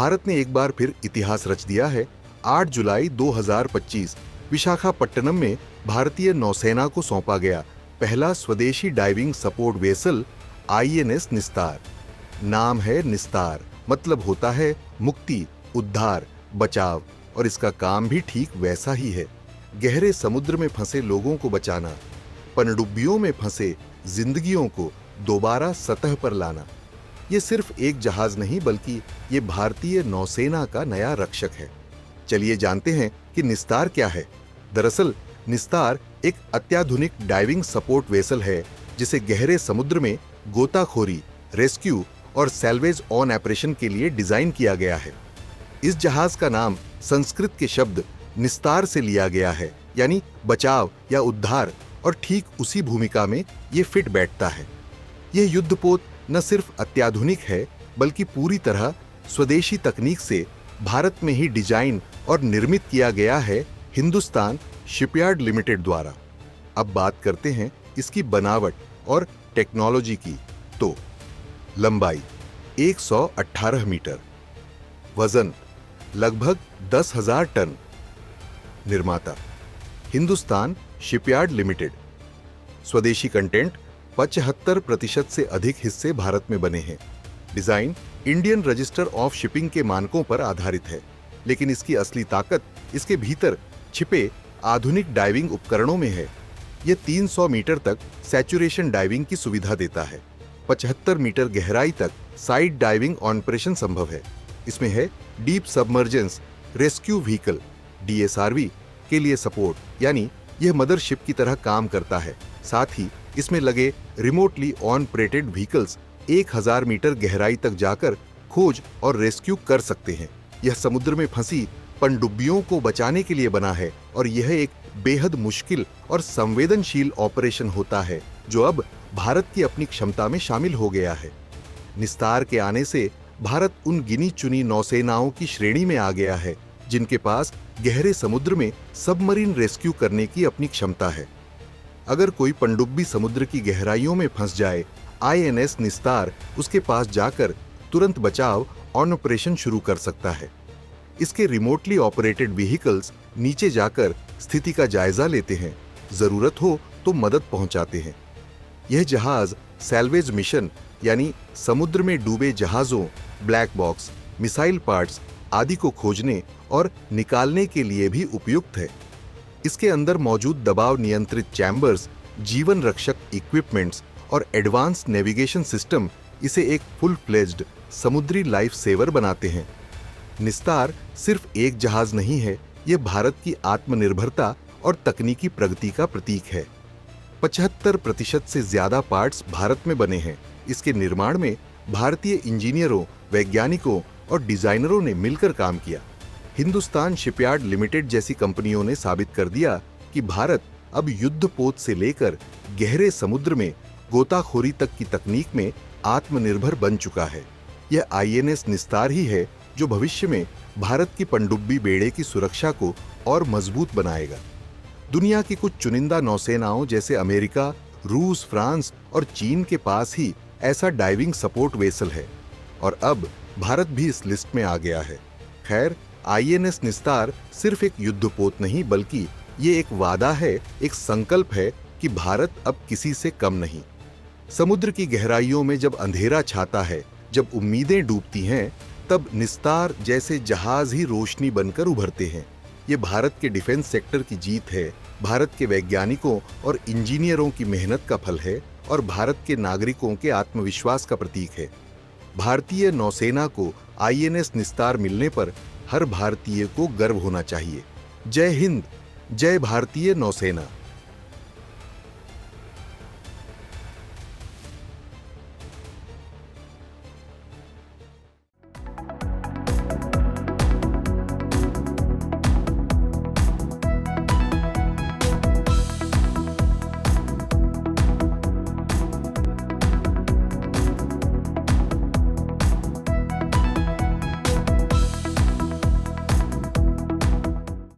भारत ने एक बार फिर इतिहास रच दिया है। 8 जुलाई 2025 विशाखापट्टनम में भारतीय नौसेना को सौंपा गया पहला स्वदेशी डाइविंग सपोर्ट वेसल आईएनएस निस्तार। नाम है निस्तार, मतलब होता है मुक्ति, उद्धार, बचाव, और इसका काम भी ठीक वैसा ही है। गहरे समुद्र में फंसे लोगों को बचाना, पनडुब्बियों में फंसे जिंदगियों को दोबारा सतह पर लाना। ये सिर्फ एक जहाज नहीं बल्कि ये भारतीय नौसेना का नया रक्षक है। चलिए जानते हैं कि निस्तार क्या है। दरअसल निस्तार एक अत्याधुनिक डाइविंग सपोर्ट वेसल है जिसे गहरे समुद्र में गोताखोरी, रेस्क्यू और सैल्वेज ऑन ऑपरेशन के लिए डिजाइन किया गया है। इस जहाज का नाम संस्कृत के शब्द निस्तार से लिया गया है, यानी बचाव या उद्धार, और ठीक उसी भूमिका में ये फिट बैठता है। यह युद्धपोत न सिर्फ अत्याधुनिक है बल्कि पूरी तरह स्वदेशी तकनीक से भारत में ही डिजाइन और निर्मित किया गया है हिंदुस्तान शिपयार्ड लिमिटेड द्वारा। अब बात करते हैं इसकी बनावट और टेक्नोलॉजी की। तो लंबाई 118 मीटर, वजन लगभग 10,000 टन। निर्माता हिंदुस्तान शिपयार्ड लिमिटेड। स्वदेशी कंटेंट 75% से अधिक हिस्से भारत में बने हैं। Design Indian register of shipping के मानकों पर आधारित है, लेकिन इसकी असली ताकत इसके भीतर छिपे आधुनिक डाइविंग उपकरणों में है। यह 300 मीटर तक सैचुरेशन डाइविंग की सुविधा देता है। 75 मीटर गहराई तक साइड डाइविंग ऑपरेशन संभव है। इसमें है deep submergence rescue vehicle DSRV के लिए सपोर्ट, यानी यह मदरशिप की तरह काम करता है। साथ ही इसमें लगे रिमोटली ऑपरेटेड व्हीकल्स 1000 मीटर गहराई तक जाकर खोज और रेस्क्यू कर सकते हैं। यह समुद्र में फंसी पनडुब्बियों को बचाने के लिए बना है और यह एक बेहद मुश्किल और संवेदनशील ऑपरेशन होता है जो अब भारत की अपनी क्षमता में शामिल हो गया है। निस्तार के आने से भारत उन गिनी चुनी नौसेनाओं की श्रेणी में आ गया है जिनके पास गहरे समुद्र में सबमरीन रेस्क्यू करने की अपनी क्षमता है। अगर कोई पनडुब्बी समुद्र की गहराइयों में फंस जाए, आईएनएस निस्तार उसके पास जाकर तुरंत बचाव और ऑपरेशन शुरू कर सकता है। इसके रिमोटली ऑपरेटेड व्हीकल्स नीचे जाकर स्थिति का जायजा लेते हैं, जरूरत हो तो मदद पहुंचाते हैं। यह जहाज सैल्वेज मिशन यानी समुद्र में डूबे जहाजों, ब्लैक बॉक्स, मिसाइल पार्ट्स आदि को खोजने और निकालने के लिए भी उपयुक्त है। इसके अंदर मौजूद दबाव नियंत्रित चैम्बर्स, जीवन रक्षक इक्विपमेंट्स और एडवांस नेविगेशन सिस्टम इसे एक फुल फ्लेज्ड समुद्री लाइफ सेवर बनाते हैं। निस्तार सिर्फ एक जहाज नहीं है, यह भारत की आत्मनिर्भरता और तकनीकी प्रगति का प्रतीक है। 75% से ज्यादा पार्ट्स भारत में बने हैं। इसके निर्माण में भारतीय इंजीनियरों, वैज्ञानिकों और डिजाइनरों ने मिलकर काम किया। हिंदुस्तान शिपयार्ड लिमिटेड जैसी कंपनियों ने साबित कर दिया कि भारत अब युद्धपोत से लेकर गहरे समुद्र में गोताखोरी तक की तकनीक में आत्मनिर्भर बन चुका है। यह आईएनएस निस्तार ही है जो भविष्य में भारत की पनडुब्बी बेड़े की सुरक्षा को और मजबूत बनाएगा। दुनिया की कुछ चुनिंदा नौसेनाओं जैसे अमेरिका, रूस, फ्रांस और चीन के पास ही ऐसा डाइविंग सपोर्ट वेसल है और अब भारत भी इस लिस्ट में आ गया है। खैर, आईएनएस निस्तार सिर्फ एक युद्धपोत नहीं बल्कि ये एक वादा है, एक संकल्प है कि भारत अब किसी से कम नहीं। समुद्र की गहराइयों में जब अंधेरा छाता है, जब उम्मीदें डूबती हैं, तब निस्तार जैसे जहाज ही रोशनी बनकर उभरते हैं। ये भारत के डिफेंस सेक्टर की जीत है, भारत के वैज्ञानिकों और इंजीनियरों की मेहनत का फल है और भारत के नागरिकों के आत्मविश्वास का प्रतीक है। भारतीय नौसेना को आईएनएस निस्तार मिलने पर हर भारतीय को गर्व होना चाहिए। जय हिंद, जय भारतीय नौसेना।